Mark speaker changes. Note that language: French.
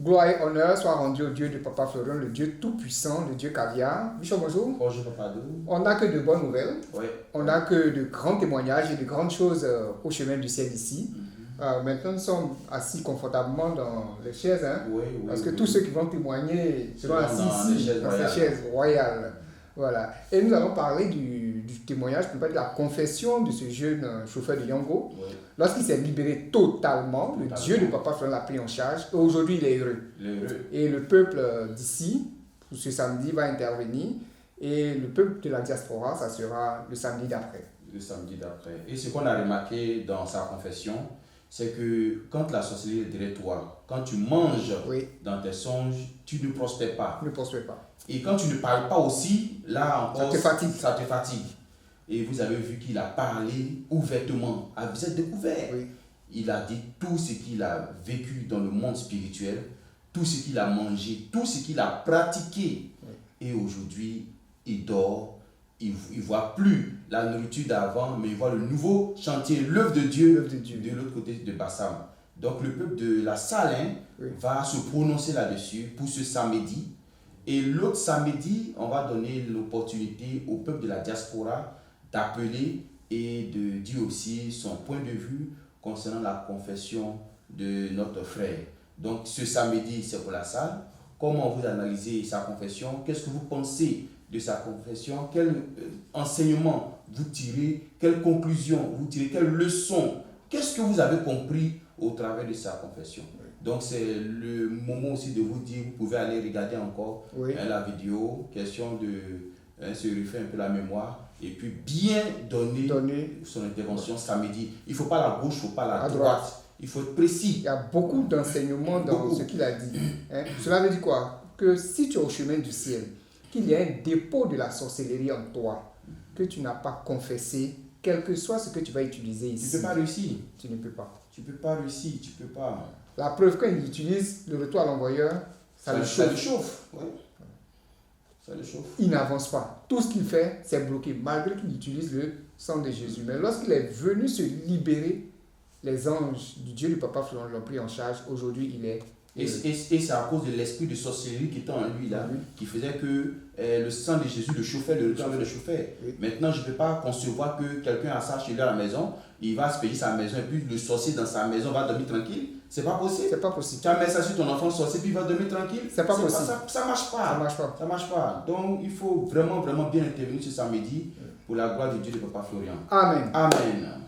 Speaker 1: Gloire et honneur soit rendu au Dieu de Papa Florian, le Dieu tout-puissant, le Dieu caviar. Bishop, bonjour.
Speaker 2: Bonjour Papadou.
Speaker 1: On n'a que de bonnes nouvelles.
Speaker 2: Oui.
Speaker 1: On n'a que de grands témoignages et de grandes choses au chemin du ciel ici. Maintenant, nous sommes assis confortablement dans les chaises.
Speaker 2: Oui,
Speaker 1: parce que tous ceux qui vont témoigner seront assis
Speaker 2: dans
Speaker 1: ici, dans ces chaises royales. Voilà. Et nous allons parler du témoignage, peut-être de la confession de ce jeune chauffeur de Yango.
Speaker 2: Oui.
Speaker 1: Lorsqu'il s'est libéré totalement, le Dieu de Papa Florian l'a pris en charge. Et aujourd'hui, il est heureux. Et le peuple d'ici, pour ce samedi, va intervenir. Et le peuple de la diaspora, ça sera le samedi d'après.
Speaker 2: Le samedi d'après. Et ce qu'on a remarqué dans sa confession, c'est que quand la sorcellerie est derrière toi, quand tu manges dans tes songes, tu ne prospères pas.
Speaker 1: Ne prospère pas.
Speaker 2: Et quand tu ne parles pas aussi, là encore,
Speaker 1: ça te fatigue.
Speaker 2: Et vous avez vu qu'il a parlé ouvertement, à visage découvert.
Speaker 1: Oui.
Speaker 2: Il a dit tout ce qu'il a vécu dans le monde spirituel, tout ce qu'il a mangé, tout ce qu'il a pratiqué. Oui. Et aujourd'hui, il dort, il ne voit plus la nourriture d'avant, mais il voit le nouveau chantier, l'œuvre de Dieu, de l'autre côté de Bassam. Donc le peuple de la salle va se prononcer là-dessus pour ce samedi. Et l'autre samedi, on va donner l'opportunité au peuple de la diaspora d'appeler et de dire aussi son point de vue concernant la confession de notre frère. Donc ce samedi, c'est pour la salle. Comment vous analysez sa confession? Qu'est-ce que vous pensez de sa confession? Quel enseignement vous tirez? Quelle conclusion vous tirez? Quelle leçon? Qu'est-ce que vous avez compris au travers de sa confession? Donc c'est le moment aussi de vous dire, vous pouvez aller regarder encore la vidéo, question de se refaire un peu la mémoire et puis bien donner son intervention samedi. Il ne faut pas la gauche, il ne faut pas la droite. Il faut être précis.
Speaker 1: Il y a beaucoup d'enseignements dans ce qu'il a dit. Cela veut dire quoi? Que si tu es au chemin du ciel, qu'il y a un dépôt de la sorcellerie en toi, que tu n'as pas confessé, quel que soit ce que tu vas utiliser ici.
Speaker 2: Tu ne peux pas réussir.
Speaker 1: Tu ne peux pas.
Speaker 2: Tu ne peux pas réussir, tu ne peux pas.
Speaker 1: La preuve, quand il utilise le retour à l'envoyeur, ça le chauffe.
Speaker 2: Ouais. Ça le chauffe.
Speaker 1: Il n'avance pas. Tout ce qu'il fait, c'est bloqué, malgré qu'il utilise le sang de Jésus. Mais lorsqu'il est venu se libérer, les anges du Dieu du Papa Florian l'ont pris en charge. Aujourd'hui, il est...
Speaker 2: Et c'est à cause de l'esprit de sorcellerie qui était en lui, là, qui faisait que le sang de Jésus le chauffait, le chauffait. Oui. Maintenant, je ne peux pas concevoir que quelqu'un a ça chez lui à la maison, il va asperger sa maison et puis le sorcier dans sa maison va dormir tranquille. C'est pas possible.
Speaker 1: C'est pas possible.
Speaker 2: Tu as mis ça sur ton enfant sorcier puis il va dormir tranquille.
Speaker 1: C'est pas possible.
Speaker 2: Ça marche pas.
Speaker 1: Ça marche pas.
Speaker 2: Ça marche pas. Donc, il faut vraiment, vraiment bien intervenir ce samedi pour la gloire de Dieu de Papa Florian.
Speaker 1: Amen.
Speaker 2: Amen.